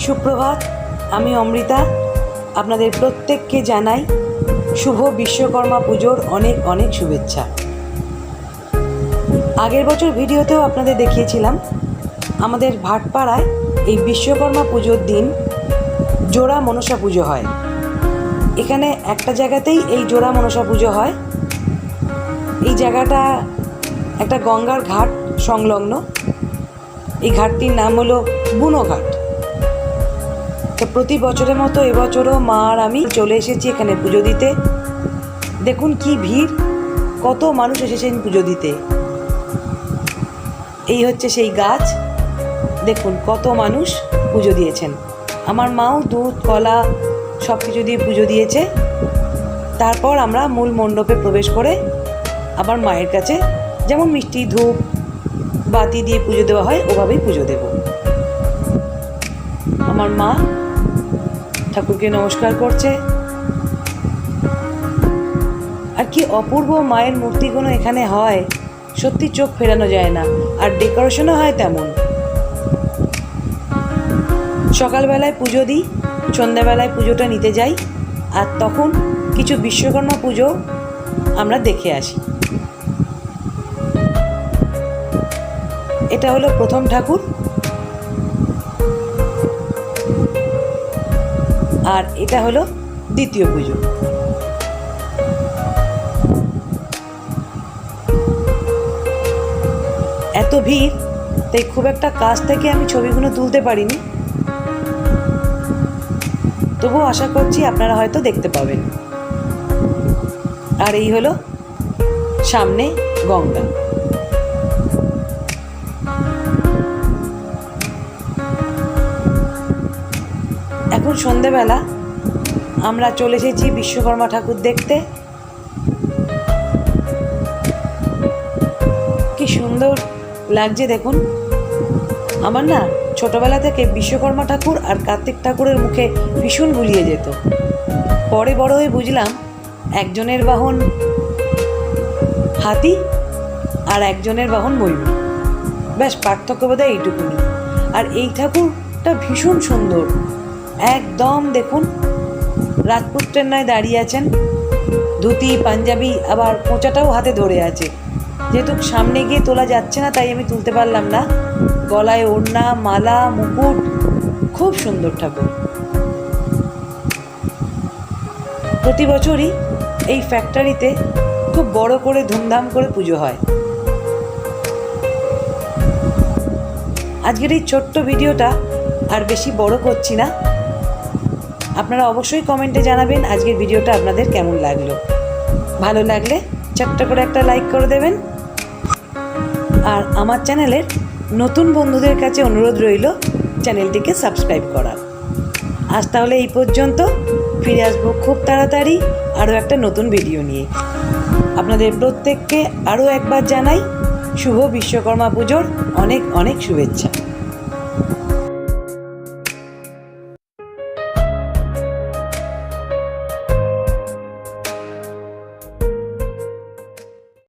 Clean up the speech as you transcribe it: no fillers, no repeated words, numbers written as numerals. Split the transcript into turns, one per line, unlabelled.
সুপ্রভাত, আমি অমৃতা। আপনাদের প্রত্যেককে জানাই শুভ বিশ্বকর্মা পুজোর অনেক অনেক শুভেচ্ছা। আগের বছর ভিডিওতেও আপনাদের দেখিয়েছিলাম আমাদের ভাটপাড়ায় এই বিশ্বকর্মা পুজোর দিন জোড়া মনসা পুজো হয়। এখানে একটা জায়গাতেই এই জোড়া মনসা পুজো হয়। এই জায়গাটা একটা গঙ্গার ঘাট সংলগ্ন। এই ঘাটটির নাম হলো বুনো ঘাট। তো প্রতি বছরের মতো এবছরও মা আর আমি চলে এসেছি এখানে পুজো দিতে। দেখুন কি ভিড়, কত মানুষ এসেছেন পুজো দিতে। এই হচ্ছে সেই গাছ, দেখুন কত মানুষ পুজো দিয়েছেন। আমার মাও দুধ কলা সব কিছু দিয়ে পুজো দিয়েছে। তারপর আমরা মূল মণ্ডপে প্রবেশ করে আবার মায়ের কাছে যেমন মিষ্টি ধূপ বাতি দিয়ে পুজো দেওয়া হয় ওভাবেই পুজো দেব। আমার মা ঠাকুরকে নমস্কার করছে। আর কি অপূর্ব মায়ের মূর্তিগুলো এখানে হয়, সত্যি চোখ ফেরানো যায় না। আর ডেকোরেশনও হয় তেমন। সকালবেলায় পুজো দিই, সন্ধ্যাবেলায় পুজোটা নিতে যাই, আর তখন কিছু বিশ্বকর্মা পুজো আমরা দেখে আসি। এটা হলো প্রথম ঠাকুর, আর এটা হলো দ্বিতীয় পুজো। এত ভিড়, তাই খুব একটা কাছ থেকে আমি ছবিগুলো তুলতে পারিনি, তবুও আশা করছি আপনারা হয়তো দেখতে পাবেন। আর এই হলো সামনে গঙ্গা। এখন সন্ধেবেলা আমরা চলে এসেছি বিশ্বকর্মা ঠাকুর দেখতে। কি সুন্দর লাগছে দেখুন। আমার না ছোটবেলা থেকে বিশ্বকর্মা ঠাকুর আর কার্তিক ঠাকুরের মুখে ভীষণ গুলিয়ে যেত। পরে বড় হয়ে বুঝলাম একজনের বাহন হাতি আর একজনের বাহন ময়ূর, ব্যাস পার্থক্য বোধহয় এইটুকুনি। আর এই ঠাকুরটা ভীষণ সুন্দর, একদম দেখুন রাজপুত্রের ন্যায় দাঁড়িয়ে আছেন, ধুতি পাঞ্জাবি, আবার মোচাটাও হাতে ধরে আছে। যেহেতু সামনে গিয়ে তোলা যাচ্ছে না তাই আমি তুলতে পারলাম না। গলায় ওড়না, মালা, মুকুট, খুব সুন্দর ঠাকুর। প্রতি বছরই এই ফ্যাক্টরিতে খুব বড় করে ধুমধাম করে পুজো হয়। আজকের এই ছোট্ট ভিডিওটা আর বেশি বড় করছি না। আপনারা অবশ্যই কমেন্টে জানাবেন আজকের ভিডিওটা আপনাদের কেমন লাগলো। ভালো লাগলে ছোট্ট করে একটা লাইক করে দেবেন। আর আমার চ্যানেলের নতুন বন্ধুদের কাছে অনুরোধ রইল চ্যানেলটিকে সাবস্ক্রাইব করার। আজ তাহলে এই পর্যন্ত, ফিরে আসবো খুব তাড়াতাড়ি আরও একটা নতুন ভিডিও নিয়ে। আপনাদের প্রত্যেককে আরও একবার জানাই শুভ বিশ্বকর্মা পুজোর অনেক অনেক শুভেচ্ছা।